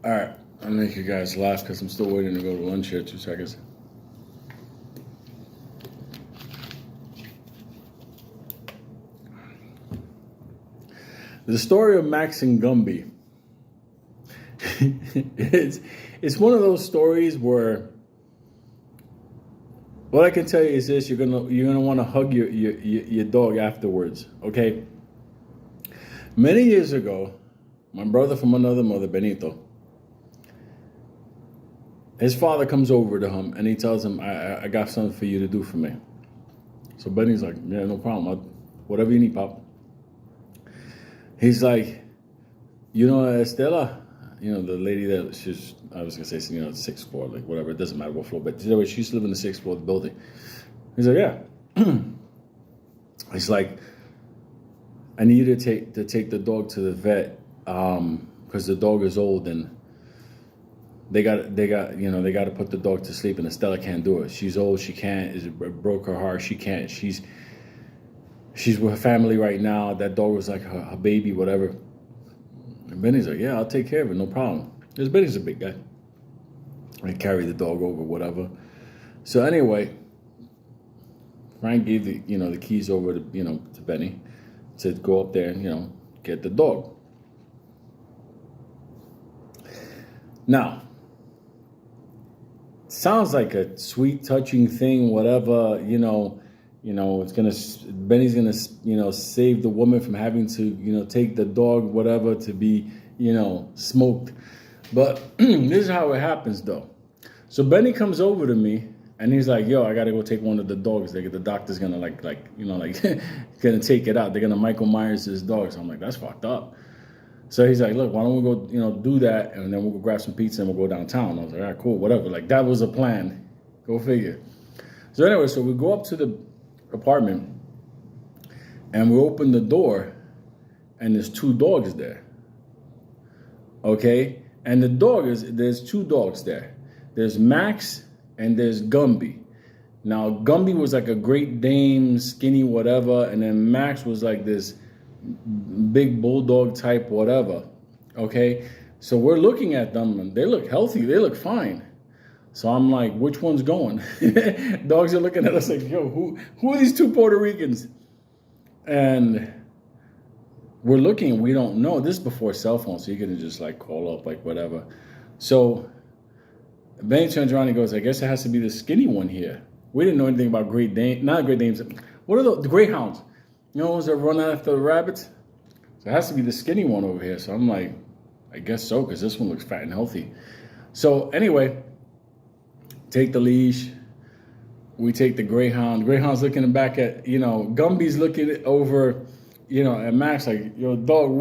All right, I'll make you guys laugh because I'm still waiting to go to lunch here. 2 seconds. The story of Max and Gumby. it's one of those stories where what I can tell you is this: you're gonna want to hug your dog afterwards. Okay. Many years ago, my brother from another mother, Benito, his father comes over to him and he tells him, I got something for you to do for me. So Benny's like, yeah, no problem. Whatever you need, Pop. He's like, you know, Estela, you know, the lady that she's, I was going to say, you know, the 6th floor, like whatever, it doesn't matter what floor, but she used to live in the 6th floor of the building. He's like, yeah. He's like, I need you to take the dog to the vet because the dog is old and they got to put the dog to sleep and Estella can't do it. She's old, she can't. It broke her heart. She can't. She's with her family right now. That dog was like her baby, whatever. And Benny's like, yeah, I'll take care of it, no problem. Because Benny's a big guy. I carry the dog over, whatever. So anyway, Frank gave the keys over to Benny to go up there and get the dog. Now, sounds like a sweet, touching thing, whatever. Benny's gonna save the woman from having to take the dog, whatever, to be smoked. But this is how it happens though. So Benny comes over to me. And he's like, yo, I got to go take one of the dogs. The doctor's going to going to take it out. They're going to Michael Myers this dog. So I'm like, that's fucked up. So he's like, look, why don't we go, do that? And then we'll go grab some pizza and we'll go downtown. I was like, all right, cool, whatever. Like, that was a plan. Go figure. So anyway, so we go up to the apartment and we open the door and there's 2 dogs there. Okay? And there's 2 dogs there. There's Max and there's Gumby. Now, Gumby was like a Great Dane, skinny whatever, and then Max was like this big bulldog type whatever, okay? So we're looking at them, and they look healthy. They look fine. So I'm like, which one's going? Dogs are looking at us like, yo, who are these 2 Puerto Ricans? And we're looking, we don't know. This is before cell phones, so you can just like call up, like whatever. So Benny turns around and goes, I guess it has to be the skinny one here. We didn't know anything about Great Dane, not Great Danes. What are the Greyhounds? You know, ones that run after the rabbits? So it has to be the skinny one over here. So I'm like, I guess so, because this one looks fat and healthy. So anyway, take the leash. We take the Greyhound. Greyhound's looking back at, Gumby's looking over, at Max like, yo, dog,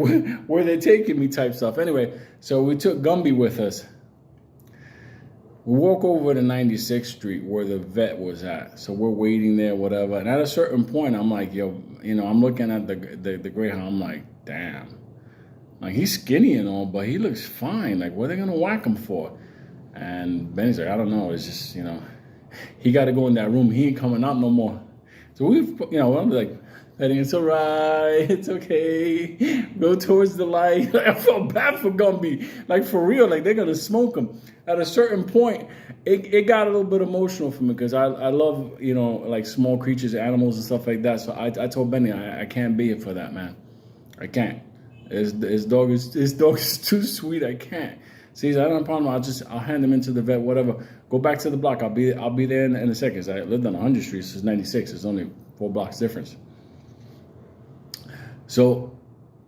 where they taking me type stuff. Anyway, so we took Gumby with us. We walk over to 96th Street where the vet was at. So we're waiting there, whatever. And at a certain point, I'm like, yo, I'm looking at the Greyhound. I'm like, damn. Like, he's skinny and all, but he looks fine. Like, what are they going to whack him for? And Benny's like, I don't know. It's just, he got to go in that room. He ain't coming out no more. So I'm like, it's all right. It's okay. Go towards the light. I felt bad for Gumby. Like, for real. Like, they're going to smoke him. At a certain point, it got a little bit emotional for me because I love, like small creatures, animals and stuff like that. So I told Benny, I can't be here for that, man. I can't. His dog is too sweet. I can't. See, I don't have a problem. I'll hand him into the vet, whatever. Go back to the block. I'll be there in a second. I lived on 100th Street. So it's 96. It's only 4 blocks difference. So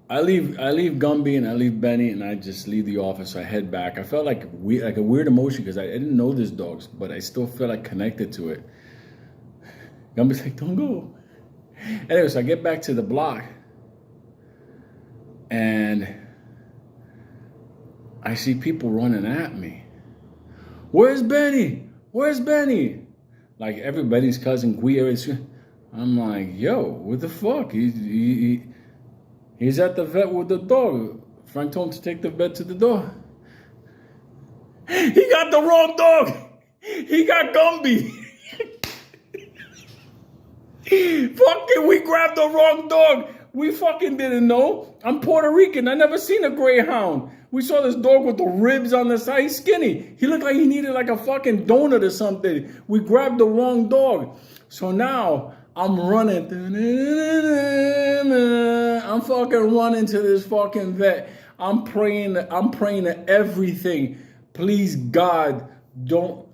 I leave Gumby and I leave Benny and I just leave the office. So I head back. I felt like a weird emotion because I didn't know these dogs, but I still feel like connected to it. Gumby's like, don't go. Anyway, so I get back to the block and I see people running at me. Where's Benny? Where's Benny? Like everybody's cousin Guy. I'm like, yo, what the fuck? He's at the vet with the dog. Frank told him to take the vet to the door. He got the wrong dog. He got Gumby. Fucking, we grabbed the wrong dog. We fucking didn't know. I'm Puerto Rican. I never seen a Greyhound. We saw this dog with the ribs on the side. He's skinny. He looked like he needed like a fucking donut or something. We grabbed the wrong dog. So now I'm running. I'm fucking running to this fucking vet. I'm praying to everything. Please, God, do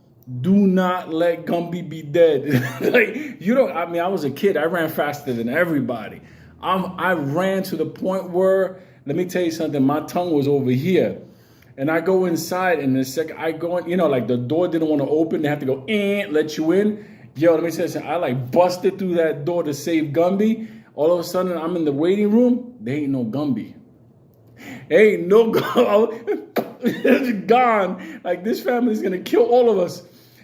not let Gumby be dead. I was a kid. I ran faster than everybody. I ran to the point where, let me tell you something, my tongue was over here. And I go inside, and the second I go in, like the door didn't want to open. They have to go, let you in. Yo, let me tell you something. I busted through that door to save Gumby. All of a sudden, I'm in the waiting room. There ain't no Gumby. Ain't no Gumby. It's gone. This family's going to kill all of us.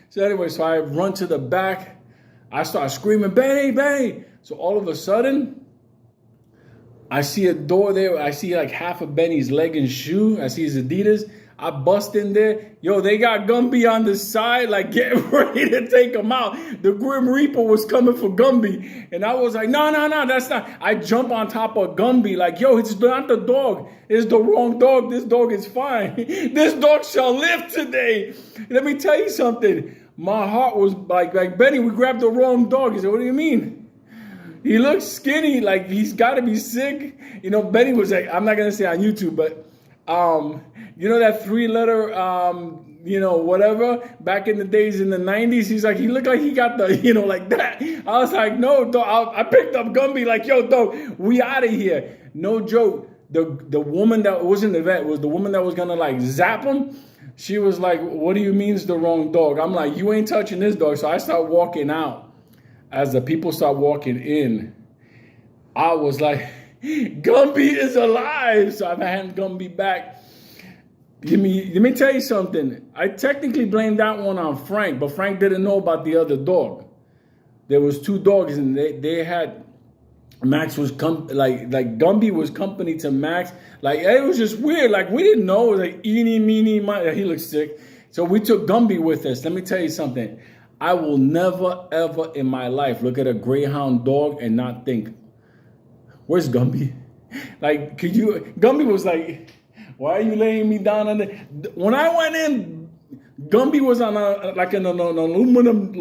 So anyway, so I run to the back. I start screaming, Benny, Benny. So all of a sudden, I see a door there. I see half of Benny's leg and shoe. I see his Adidas. I bust in there. Yo, they got Gumby on the side, getting ready to take him out. The Grim Reaper was coming for Gumby. And I was like, no, that's not. I jump on top of Gumby yo, it's not the dog. It's the wrong dog. This dog is fine. This dog shall live today. Let me tell you something. My heart was like Benny, we grabbed the wrong dog. He said, what do you mean? He looks skinny, he's got to be sick. Benny was I'm not going to say on YouTube, but that 3-letter, whatever, back in the days in the 90s, he looked like he got the, like that. I was like, no, dog. I picked up Gumby, yo, dog, we out of here. No joke. The woman that wasn't the vet was the woman that was going to, zap him. She was like, what do you mean it's the wrong dog? I'm like, you ain't touching this dog. So I start walking out. As the people start walking in, I was like, Gumby is alive. So I've had Gumby back. Let me tell you something. I technically blamed that one on Frank, but Frank didn't know about the other dog. There was 2 dogs, and they had, Max was Gumby was company to Max. It was just weird. We didn't know. It was eeny, meeny, miny. He looked sick. So we took Gumby with us. Let me tell you something. I will never, ever in my life look at a greyhound dog and not think, where's Gumby? Gumby was why are you laying me down on the... When I went in, Gumby was on an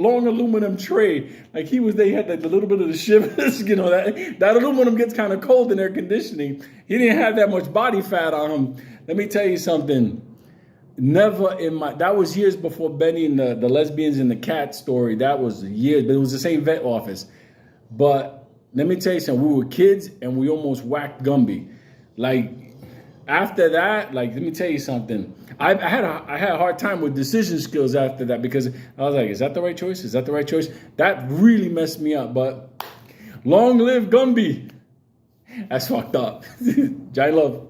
long aluminum tray. He was there, he had the little bit of the shivers, that aluminum gets kind of cold in air conditioning. He didn't have that much body fat on him. Let me tell you something. That was years before Benny and the lesbians and the cat story. That was years, but it was the same vet office. But let me tell you something. We were kids and we almost whacked Gumby. After that, let me tell you something. I had a hard time with decision skills after that because I was like, is that the right choice? Is that the right choice? That really messed me up. But long live Gumby. That's fucked up. Giant love.